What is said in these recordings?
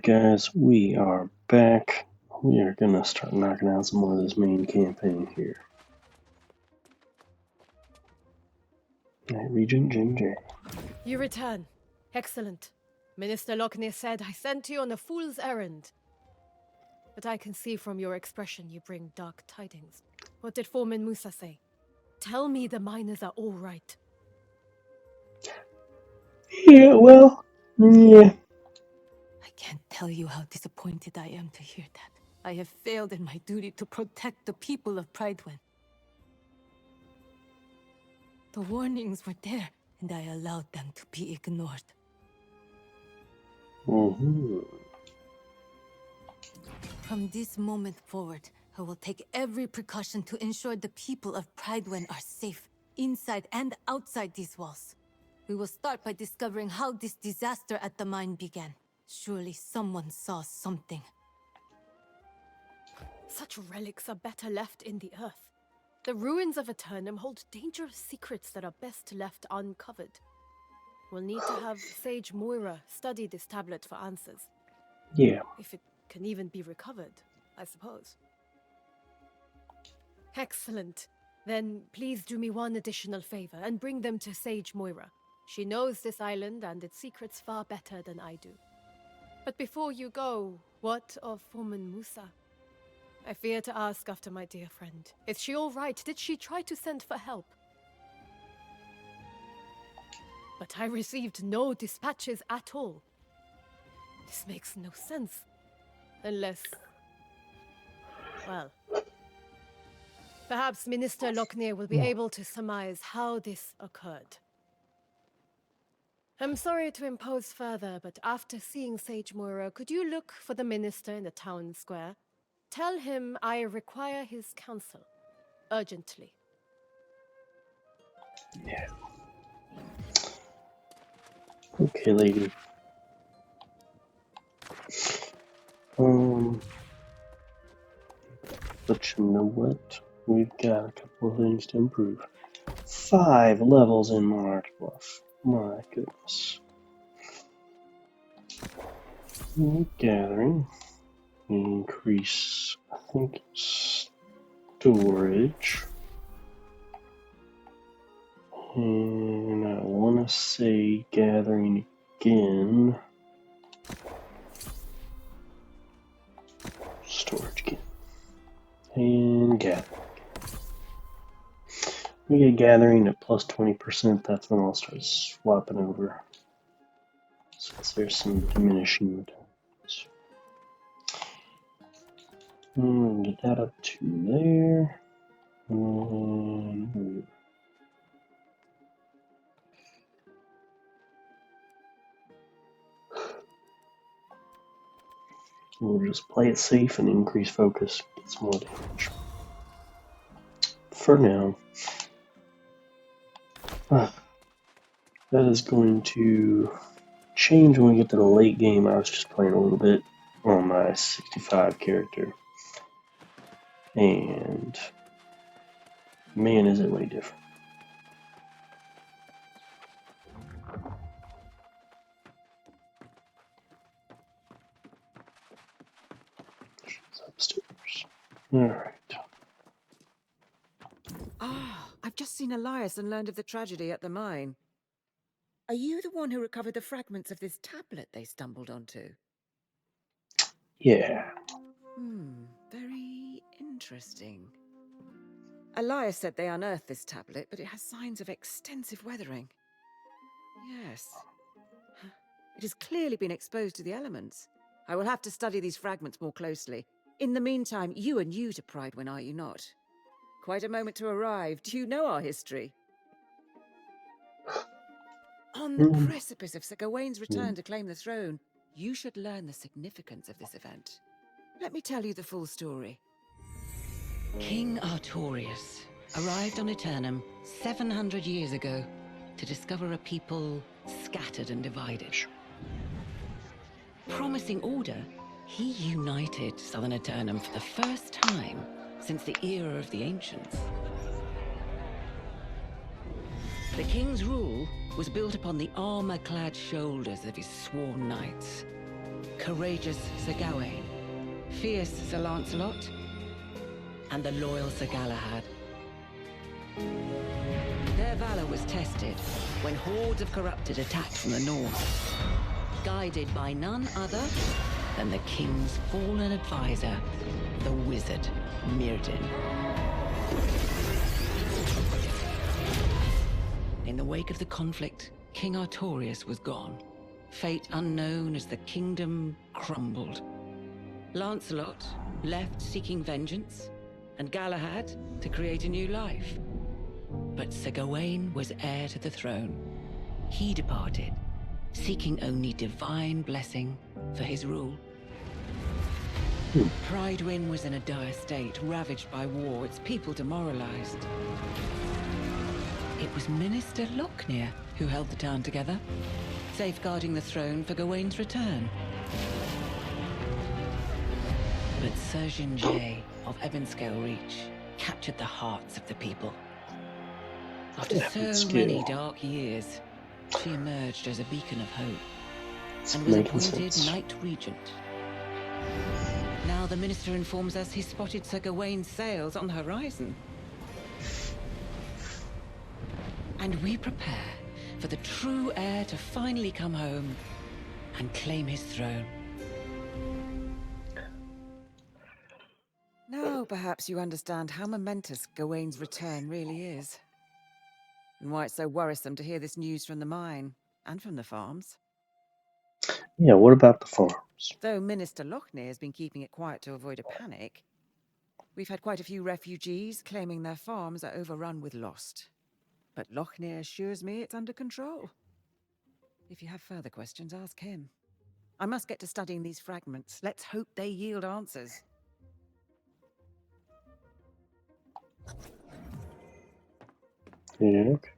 guys, we are back. We are gonna start knocking out some more of this main campaign here. Night Regent Ginger. You return. Excellent. Minister Lockney said I sent you on a fool's errand. But I can see from your expression you bring dark tidings. What did Foreman Musa say? Tell me the miners are all right. Yeah, well, yeah. I can't tell you how disappointed I am to hear that. I have failed in my duty to protect the people of Pridewen. The warnings were there, and I allowed them to be ignored. From this moment forward, I will take every precaution to ensure the people of Pridewen are safe, inside and outside these walls. We will start by discovering how this disaster at the mine began. Surely someone saw something. Such relics are better left in the earth. The ruins of Aeternum hold dangerous secrets that are best left uncovered. We'll need to have Sage Moira study this tablet for answers. Yeah. If it can even be recovered, I suppose. Excellent. Then please do me one additional favor and bring them to Sage Moira. She knows this island and its secrets far better than I do. But before you go, what of Foreman Musa? I fear to ask after my dear friend. Is she all right? Did she try to send for help? But I received no dispatches at all. This makes no sense. Unless... well... perhaps Minister Lockney will be able to surmise how this occurred. I'm sorry to impose further, but after seeing Sage Moira, could you look for the minister in the town square? Tell him I require his counsel. Urgently. Yeah. Okay, lady. But you know what? We've got a couple of things to improve. 5 levels in Monarch Bluff. My goodness. Gathering. Increase, I think, storage. And I want to say gathering again. Storage again. And gathering. We get gathering at plus 20%, that's when I'll start swapping over. Since there's some diminishing returns. Get that up to there. We'll just play it safe and increase focus, get some more damage. For now, that is going to change when we get to the late game. I was just playing a little bit on my 65 character, and man, is it way different. She's upstairs. Alright. I've just seen Elias and learned of the tragedy at the mine. Are you the one who recovered the fragments of this tablet they stumbled onto? Yeah. Very interesting. Elias said they unearthed this tablet, but it has signs of extensive weathering. Yes. It has clearly been exposed to the elements. I will have to study these fragments more closely. In the meantime, you are new to Pridewen, are you not? Quite a moment to arrive. Do you know our history? On the precipice of Sir Gawain's return to claim the throne, you should learn the significance of this event. Let me tell you the full story. King Artorius arrived on Aeternum 700 years ago to discover a people scattered and divided. Promising order, he united southern Aeternum for the first time since the era of the Ancients. The king's rule was built upon the armor-clad shoulders of his sworn knights. courageous Sir Gawain, fierce Sir Lancelot, and the loyal Sir Galahad. Their valor was tested when hordes of corrupted attacked from the north, guided by none other than the king's fallen advisor, the wizard Mirrodin. In the wake of the conflict, King Artorius was gone. Fate unknown as the kingdom crumbled. Lancelot left seeking vengeance, and Galahad to create a new life. But Sir Gawain was heir to the throne. He departed, seeking only divine blessing for his rule. Prydwen was in a dire state, ravaged by war, its people demoralized. It was Minister Lochner who held the town together, safeguarding the throne for Gawain's return. But Surgeon Jay of Ebonscale Reach captured the hearts of the people. After so many dark years, she emerged as a beacon of hope and was appointed Knight Regent. Now the minister informs us he spotted Sir Gawain's sails on the horizon. And we prepare for the true heir to finally come home and claim his throne. Now perhaps you understand how momentous Gawain's return really is. And why it's so worrisome to hear this news from the mine and from the farms. Yeah, what about the farms? Though Minister Lochner has been keeping it quiet to avoid a panic, we've had quite a few refugees claiming their farms are overrun with lost. But Lochner assures me it's under control. If you have further questions, ask him. I must get to studying these fragments. Let's hope they yield answers. Yeah, okay.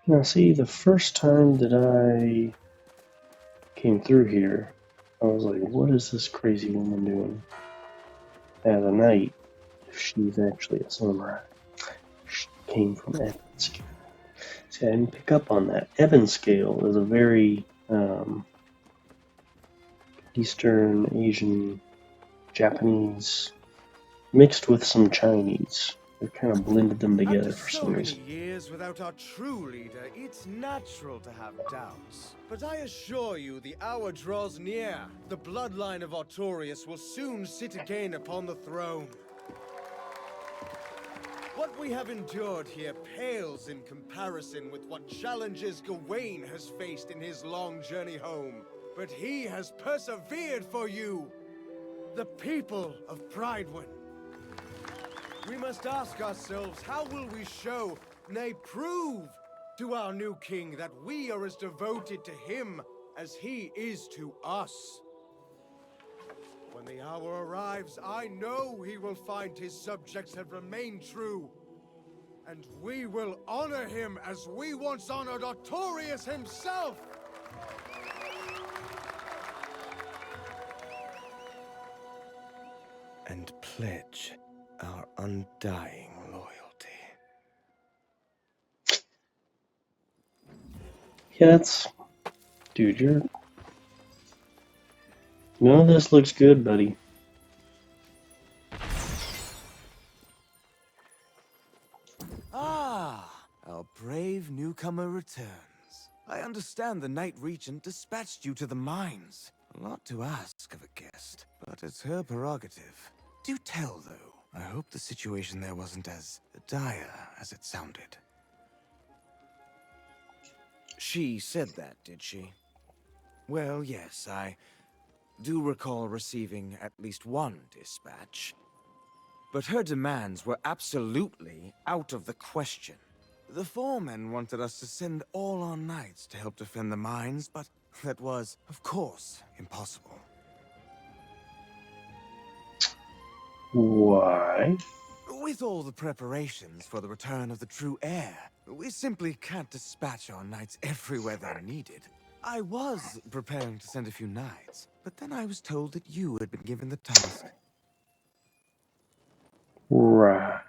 Now, see, the first time that I came through here, I was like, what is this crazy woman doing at a knight if she's actually a samurai? She came from Ebonscale. See, I didn't pick up on that. Ebonscale is a very Eastern, Asian, Japanese, mixed with some Chinese. They kind of blended them together for some reason. After so many years without our true leader, it's natural to have doubts. But I assure you, the hour draws near. The bloodline of Artorius will soon sit again upon the throne. What we have endured here pales in comparison with what challenges Gawain has faced in his long journey home. But he has persevered for you, the people of Prydwen. We must ask ourselves, how will we show, nay prove, to our new king that we are as devoted to him as he is to us? When the hour arrives, I know he will find his subjects have remained true. And we will honor him as we once honored Artorius himself! And pledge our undying loyalty. Yeah, dude, none of this looks good, buddy. Ah, our brave newcomer returns. I understand the Knight Regent dispatched you to the mines. A lot to ask of a guest, but it's her prerogative. Do tell, though. I hope the situation there wasn't as dire as it sounded. She said that, did she? Well, yes, I do recall receiving at least one dispatch. But her demands were absolutely out of the question. The foremen wanted us to send all our knights to help defend the mines, but that was, of course, impossible. Why? With all the preparations for the return of the true heir, we simply can't dispatch our knights everywhere they're needed. I was preparing to send a few knights, but then I was told that you had been given the task. Right.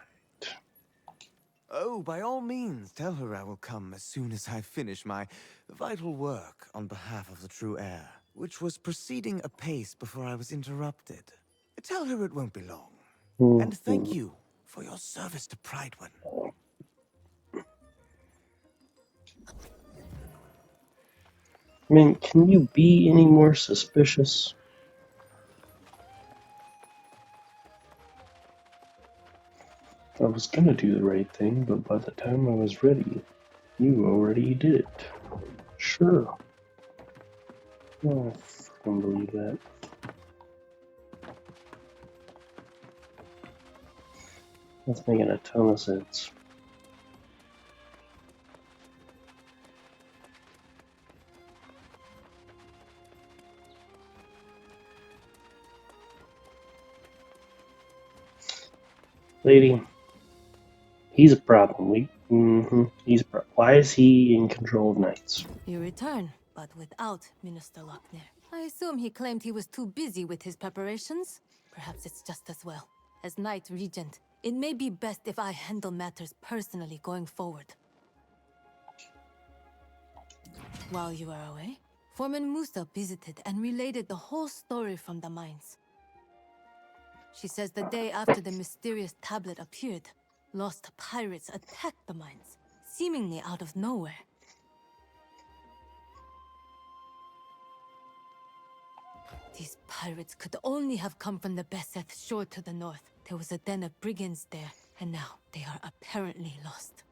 Oh, by all means, tell her I will come as soon as I finish my vital work on behalf of the true heir, which was proceeding apace before I was interrupted. Tell her it won't be long. And thank you for your service to Prydwen. I mean, can you be any more suspicious? I was gonna do the right thing, but by the time I was ready, you already did it. Sure. Oh, I fucking believe that. That's making a ton of sense. Lady, he's a problem. He's a problem. Why is he in control of knights? You return, but without Minister Lochner. I assume he claimed he was too busy with his preparations? Perhaps it's just as well. As Knight Regent, it may be best if I handle matters personally going forward. While you were away, Foreman Musa visited and related the whole story from the mines. She says the day after the mysterious tablet appeared, lost pirates attacked the mines, seemingly out of nowhere. These pirates could only have come from the Beseth shore to the north. There was a den of brigands there, and now they are apparently lost.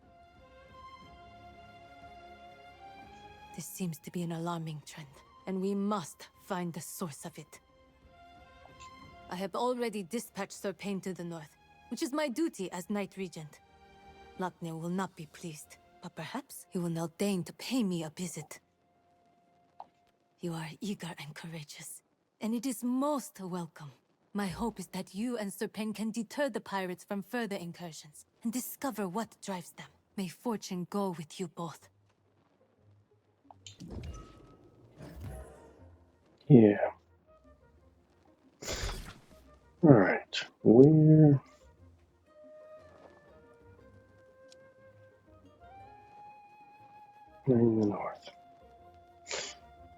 This seems to be an alarming trend, and we must find the source of it. I have already dispatched Sir Payne to the north, which is my duty as Knight Regent. Lochner will not be pleased, but perhaps he will now deign to pay me a visit. You are eager and courageous, and it is most welcome. My hope is that you and Sir Payne can deter the pirates from further incursions, and discover what drives them. May fortune go with you both. Yeah. Alright. Where... in the north.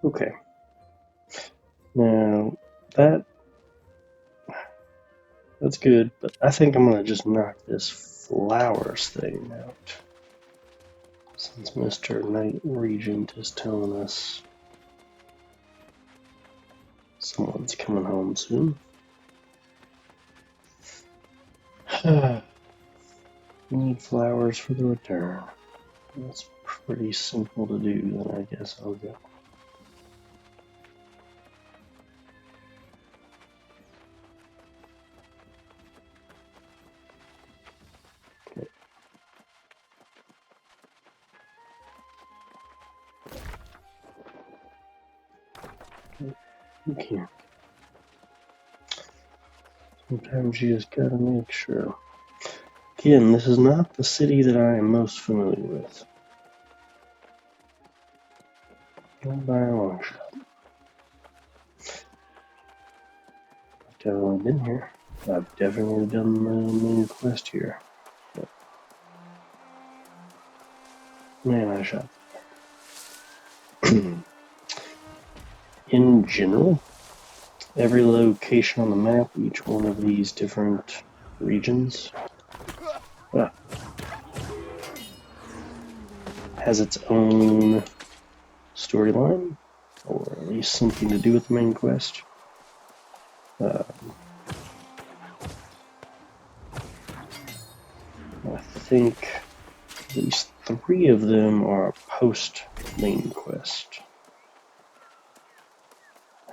Okay. Now, that's good, but I think I'm gonna just knock this flowers thing out. Since Mr. Knight Regent is telling us someone's coming home soon. Need flowers for the return. That's pretty simple to do, then I guess I'll go. You can't. Sometimes you just gotta make sure. Again, this is not the city that I am most familiar with. Not by a long shot. I've definitely been here. I've definitely done the main quest here. But man, I shot. In general, every location on the map, each one of these different regions, has its own storyline, or at least something to do with the main quest. I think at least 3 of them are post main quest.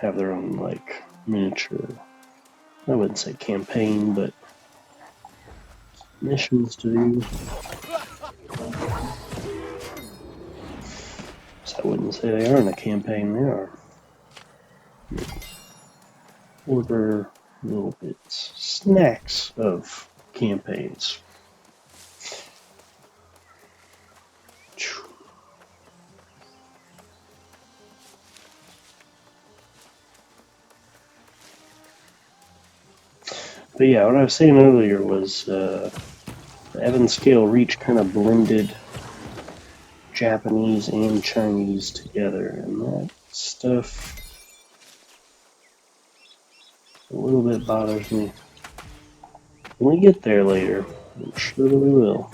Have their own, like, miniature, I wouldn't say campaign, but missions to do. So I wouldn't say they aren't a campaign, they are. Order little bits, snacks of campaigns. But yeah, what I was saying earlier was The Evan Scale Reach kind of blended Japanese and Chinese together, and that stuff a little bit bothers me. When we get there later, I'm sure that we will.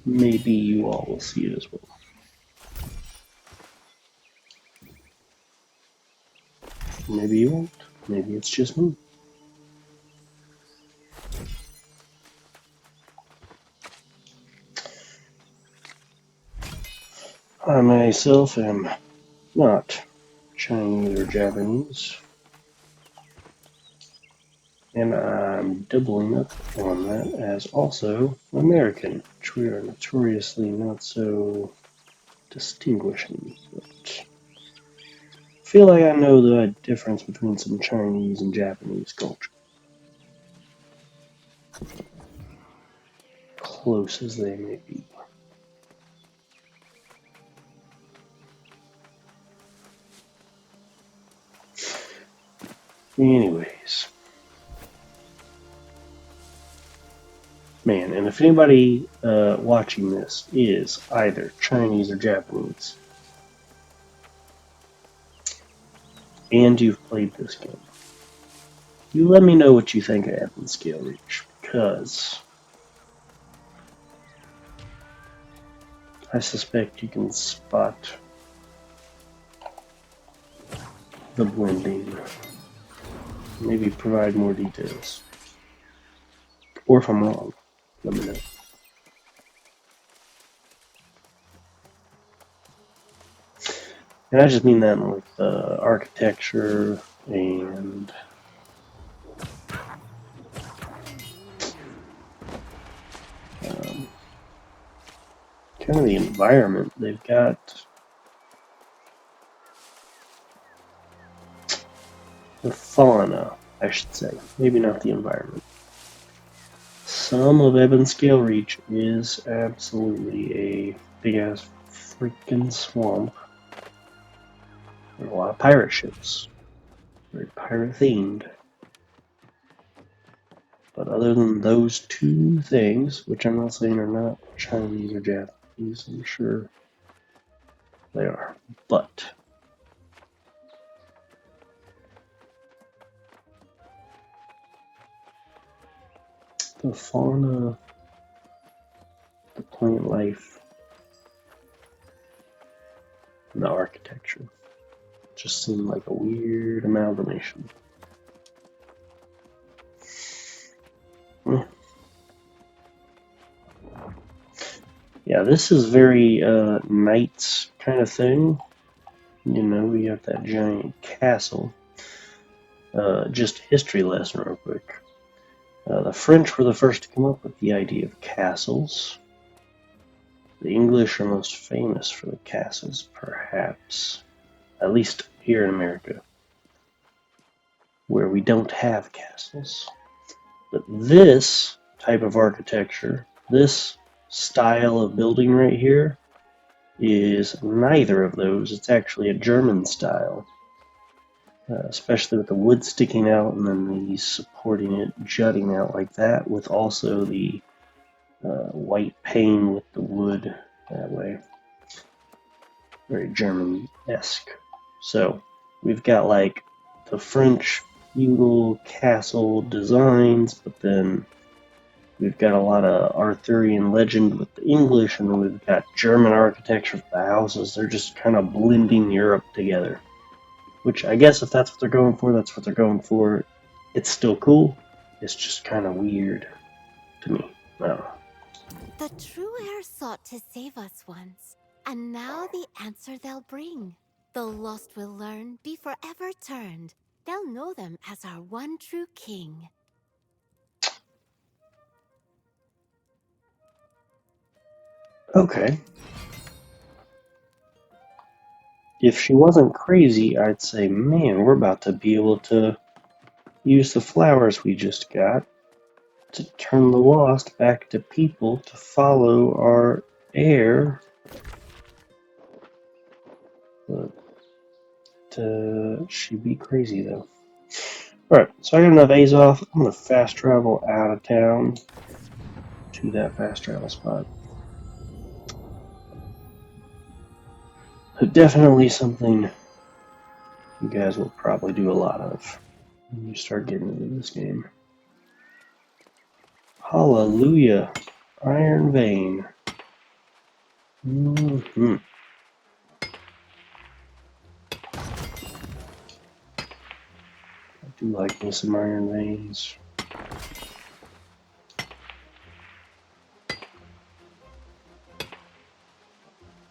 Maybe you all will see it as well. Maybe you won't. Maybe it's just me. I myself am not Chinese or Japanese, and I'm doubling up on that as also American, which we are notoriously not so distinguishing. But I feel like I know the difference between some Chinese and Japanese culture, close as they may be. Anyways, man, and if anybody watching this is either Chinese or Japanese, and you've played this game, you let me know what you think of Evan Scale Reach, because I suspect you can spot the blending. Maybe provide more details. Or if I'm wrong, let me know. And I just mean that with architecture and kind of the environment. They've got the fauna, I should say. Maybe not the environment. Some of Evan Scale Reach is absolutely a big-ass freaking swamp. There are a lot of pirate ships. Very pirate-themed. But other than those two things, which I'm not saying are not Chinese or Japanese, I'm sure they are. But the fauna, the plant life, and the architecture just seem like a weird amalgamation. Yeah, this is very knights kind of thing. You know, we have that giant castle. Just history lesson real quick. The French were the first to come up with the idea of castles. The English are most famous for the castles, perhaps. At least here in America, where we don't have castles. But this type of architecture, this style of building right here, is neither of those. It's actually a German style, especially with the wood sticking out and then the supporting it jutting out like that, with also the white pane with the wood that way. Very German-esque. So we've got like the French feudal castle designs, but then we've got a lot of Arthurian legend with the English, and then we've got German architecture for the houses. They're just kind of blending Europe together. Which I guess if that's what they're going for, that's what they're going for. It's still cool. It's just kind of weird to me. I don't know. The true heir sought to save us once, and now the answer they'll bring. The lost will learn, be forever turned. They'll know them as our one true king. Okay. If she wasn't crazy, I'd say, man, we're about to be able to use the flowers we just got to turn the lost back to people to follow our heir. But she'd be crazy, though. Alright, so I got enough Azoth. I'm going to fast travel out of town to that fast travel spot. But definitely something you guys will probably do a lot of when you start getting into this game. Hallelujah. Iron Vein. Mm-hmm. I do like me some Iron Veins.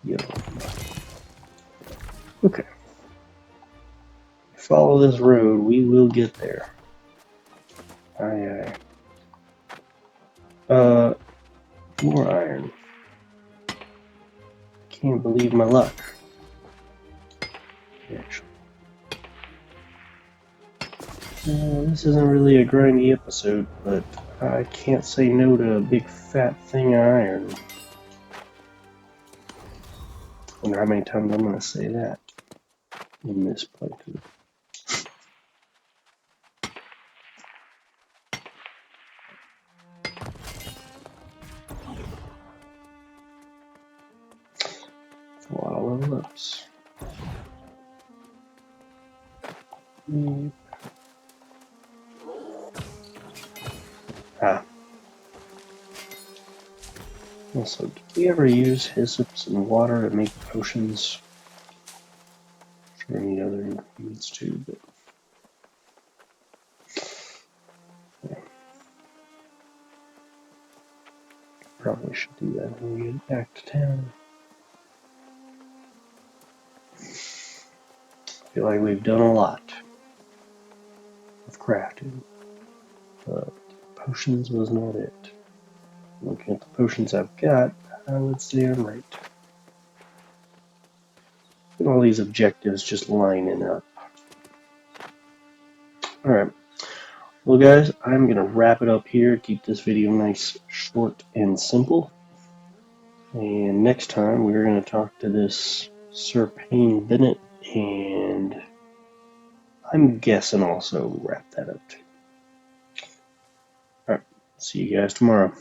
Yo. Okay. Follow this road, we will get there. Aye, aye. More iron. Can't believe my luck. Actually. This isn't really a grindy episode, but I can't say no to a big fat thing of iron. Wonder how many times I'm gonna say that in this playthrough. It's a lot of level ups. Yep. Ah. Also, did we ever use hyssops and water to make potions? I'm sure I need other ingredients too, but yeah. Probably should do that when we get back to town. I feel like we've done a lot of crafting, but potions was not it. Looking at the potions I've got, I would say I'm right. And all these objectives just lining up. Alright, well guys, I'm going to wrap it up here, keep this video nice, short, and simple. And next time we're going to talk to this Sir Payne Bennett, and I'm guessing also wrap that up too. Alright, see you guys tomorrow.